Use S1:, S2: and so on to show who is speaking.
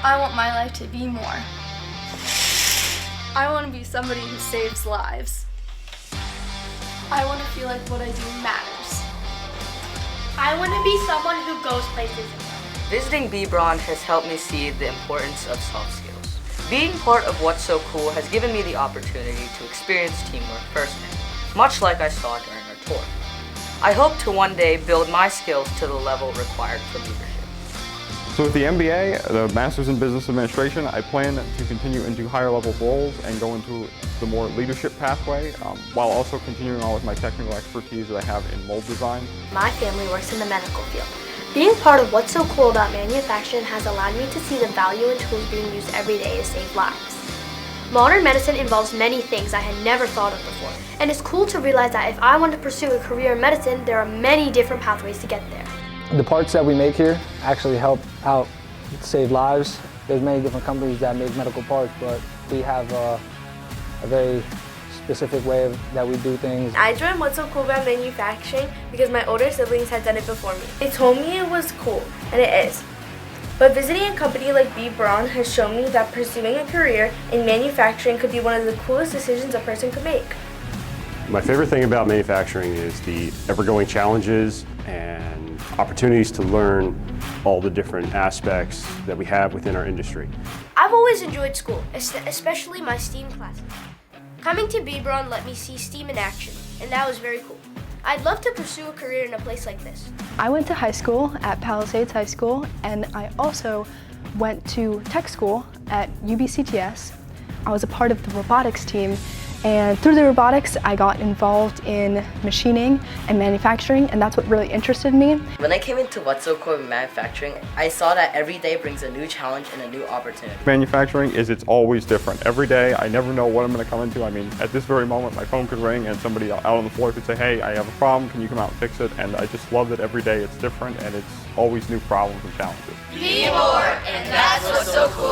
S1: I want my life to be more. I want to be somebody who saves lives. I want to feel like what I do matters.
S2: I want to be someone who goes places.
S3: Visiting B-Braun has helped me see the importance of soft skills. Being part of What's So Cool has given me the opportunity to experience teamwork firsthand, much like I saw during our tour. I hope to one day build my skills to the level required for leadership.
S4: So with the MBA, the Master's in Business Administration, I plan to continue into higher level roles and go into the more leadership pathway, while also continuing on with my technical expertise that I have in mold design.
S2: My family works in the medical field. Being part of What's So Cool about manufacturing has allowed me to see the value in tools being used every day to save lives. Modern medicine involves many things I had never thought of before, and it's cool to realize that if I want to pursue a career in medicine, there are many different pathways to get there.
S5: The parts that we make here actually help out save lives. There's many different companies that make medical parts, but we have a very specific way that we do things.
S6: I joined What's So Cool about manufacturing because my older siblings had done it before me. They told me it was cool, and it is. But visiting a company like B-Braun has shown me that pursuing a career in manufacturing could be one of the coolest decisions a person could make.
S7: My favorite thing about manufacturing is the ever-going challenges and opportunities to learn all the different aspects that we have within our industry.
S2: I've always enjoyed school, especially my STEAM classes. Coming to B-Braun let me see STEAM in action, and that was very cool. I'd love to pursue a career in a place like this.
S8: I went to high school at Palisades High School, and I also went to tech school at UBCTS. I was a part of the robotics team, and through the robotics, I got involved in machining and manufacturing, and that's what really interested me.
S3: When I came into What's So Cool in manufacturing, I saw that every day brings a new challenge and a new opportunity.
S4: Manufacturing it's always different. Every day, I never know what I'm going to come into. I mean, at this very moment, my phone could ring and somebody out on the floor could say, hey, I have a problem, can you come out and fix it? And I just love that every day it's different and it's always new problems and challenges.
S1: Be more, and that's what's so cool.